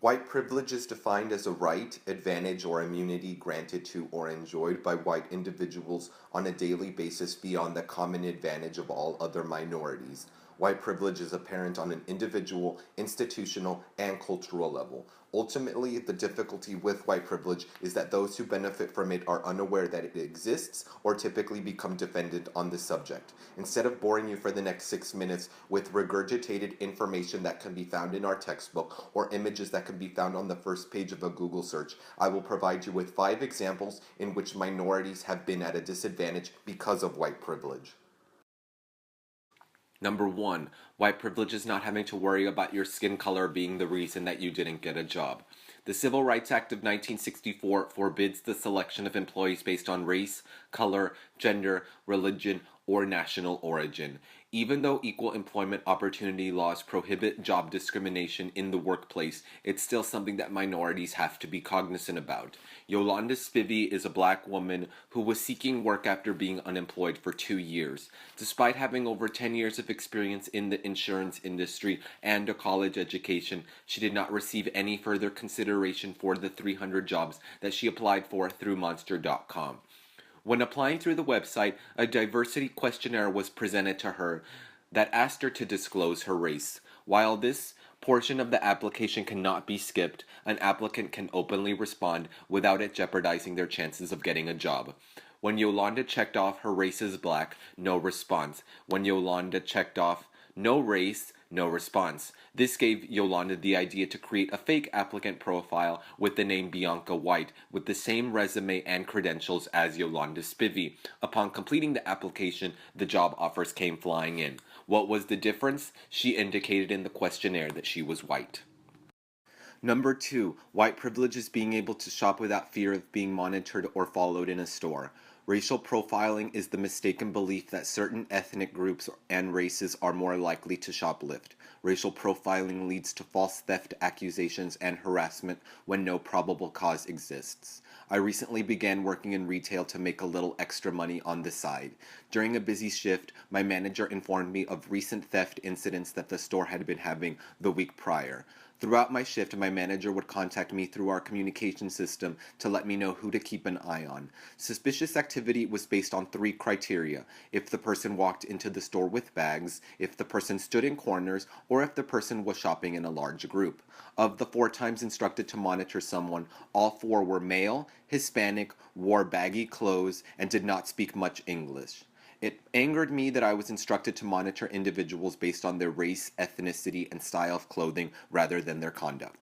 White privilege is defined as a right, advantage, or immunity granted to or enjoyed by white individuals on a daily basis beyond the common advantage of all other minorities. White privilege is apparent on an individual, institutional, and cultural level. Ultimately, the difficulty with white privilege is that those who benefit from it are unaware that it exists or typically become defendant on the subject. Instead of boring you for the next 6 minutes with regurgitated information that can be found in our textbook or images that can be found on the first page of a Google search, I will provide you with 5 examples in which minorities have been at a disadvantage because of white privilege. Number 1, white privilege is not having to worry about your skin color being the reason that you didn't get a job. The Civil Rights Act of 1964 forbids the selection of employees based on race, color, gender, religion, or national origin. Even though equal employment opportunity laws prohibit job discrimination in the workplace, it's still something that minorities have to be cognizant about. Yolanda Spivey is a black woman who was seeking work after being unemployed for 2 years. Despite having over 10 years of experience in the insurance industry and a college education, she did not receive any further consideration for the 300 jobs that she applied for through Monster.com. When applying through the website, a diversity questionnaire was presented to her that asked her to disclose her race. While this portion of the application cannot be skipped, an applicant can openly respond without it jeopardizing their chances of getting a job. When Yolanda checked off her race is black, no response. When Yolanda checked off no race, no response. This gave Yolanda the idea to create a fake applicant profile with the name Bianca White, with the same resume and credentials as Yolanda Spivey. Upon completing the application, the job offers came flying in. What was the difference? She indicated in the questionnaire that she was white. Number 2, white privilege is being able to shop without fear of being monitored or followed in a store. Racial profiling is the mistaken belief that certain ethnic groups and races are more likely to shoplift. Racial profiling leads to false theft accusations and harassment when no probable cause exists. I recently began working in retail to make a little extra money on the side. During a busy shift, my manager informed me of recent theft incidents that the store had been having the week prior. Throughout my shift, my manager would contact me through our communication system to let me know who to keep an eye on. Suspicious activity was based on 3 criteria: if the person walked into the store with bags, if the person stood in corners, or if the person was shopping in a large group. Of the 4 times instructed to monitor someone, all 4 were male, Hispanic, wore baggy clothes, and did not speak much English. It angered me that I was instructed to monitor individuals based on their race, ethnicity, and style of clothing rather than their conduct.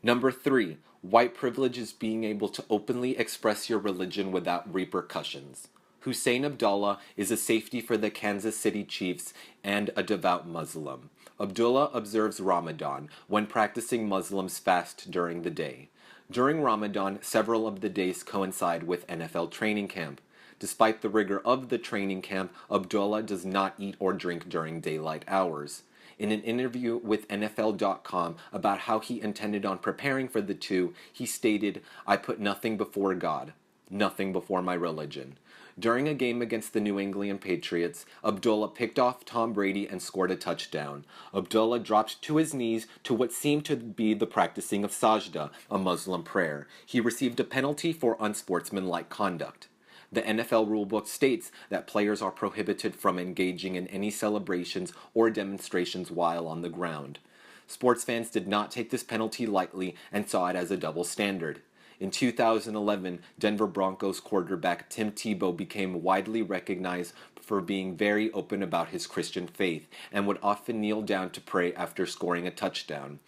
Number 3, white privilege is being able to openly express your religion without repercussions. Hussein Abdullah is a safety for the Kansas City Chiefs and a devout Muslim. Abdullah observes Ramadan when practicing Muslims fast during the day. During Ramadan, several of the days coincide with NFL training camp. Despite the rigor of the training camp, Abdullah does not eat or drink during daylight hours. In an interview with NFL.com about how he intended on preparing for the 2, he stated, "I put nothing before God, nothing before my religion." During a game against the New England Patriots, Abdullah picked off Tom Brady and scored a touchdown. Abdullah dropped to his knees to what seemed to be the practicing of sajda, a Muslim prayer. He received a penalty for unsportsmanlike conduct. The NFL rulebook states that players are prohibited from engaging in any celebrations or demonstrations while on the ground. Sports fans did not take this penalty lightly and saw it as a double standard. In 2011, Denver Broncos quarterback Tim Tebow became widely recognized for being very open about his Christian faith and would often kneel down to pray after scoring a touchdown.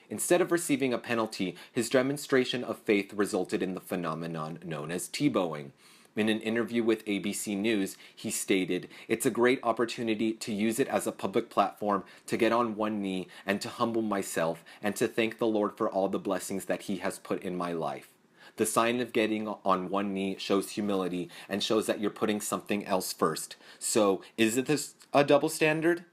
Instead of receiving a penalty, his demonstration of faith resulted in the phenomenon known as Tebowing. In an interview with ABC News, he stated, "It's a great opportunity to use it as a public platform to get on one knee and to humble myself and to thank the Lord for all the blessings that he has put in my life. The sign of getting on one knee shows humility and shows that you're putting something else first. So, is this a double standard?"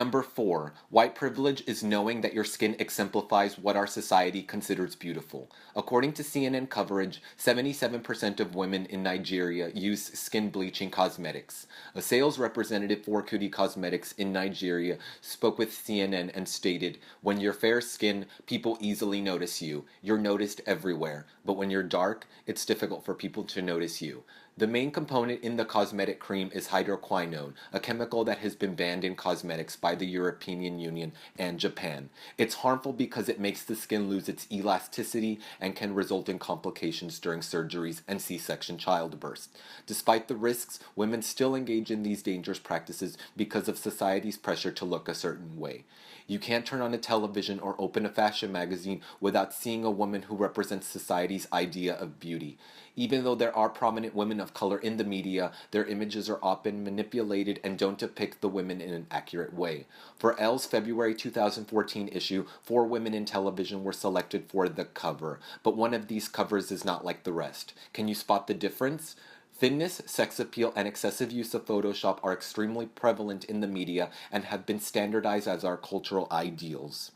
Number 4, white privilege is knowing that your skin exemplifies what our society considers beautiful. According to CNN coverage, 77% of women in Nigeria use skin bleaching cosmetics. A sales representative for Kuti Cosmetics in Nigeria spoke with CNN and stated, "When you're fair skinned, people easily notice you. You're noticed everywhere. But when you're dark, it's difficult for people to notice you." The main component in the cosmetic cream is hydroquinone, a chemical that has been banned in cosmetics by the European Union and Japan. It's harmful because it makes the skin lose its elasticity and can result in complications during surgeries and C-section childbirths. Despite the risks, women still engage in these dangerous practices because of society's pressure to look a certain way. You can't turn on a television or open a fashion magazine without seeing a woman who represents society's idea of beauty. Even though there are prominent women of color in the media, their images are often manipulated and don't depict the women in an accurate way. For Elle's February 2014 issue, 4 women in television were selected for the cover, but one of these covers is not like the rest. Can you spot the difference? Thinness, sex appeal, and excessive use of Photoshop are extremely prevalent in the media and have been standardized as our cultural ideals.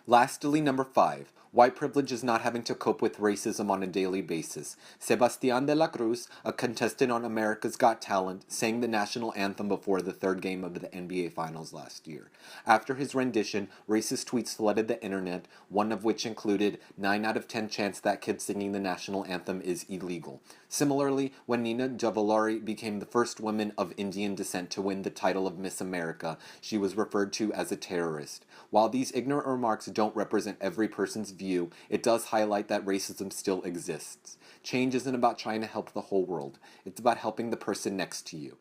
Lastly, number 5. White privilege is not having to cope with racism on a daily basis. Sebastián de la Cruz, a contestant on America's Got Talent, sang the national anthem before the 3rd game of the NBA Finals last year. After his rendition, racist tweets flooded the internet, one of which included 9 out of 10 chance that kid singing the national anthem is illegal. Similarly, when Nina Javalari became the first woman of Indian descent to win the title of Miss America, she was referred to as a terrorist. While these ignorant remarks don't represent every person's view, it does highlight that racism still exists. Change isn't about trying to help the whole world. It's about helping the person next to you.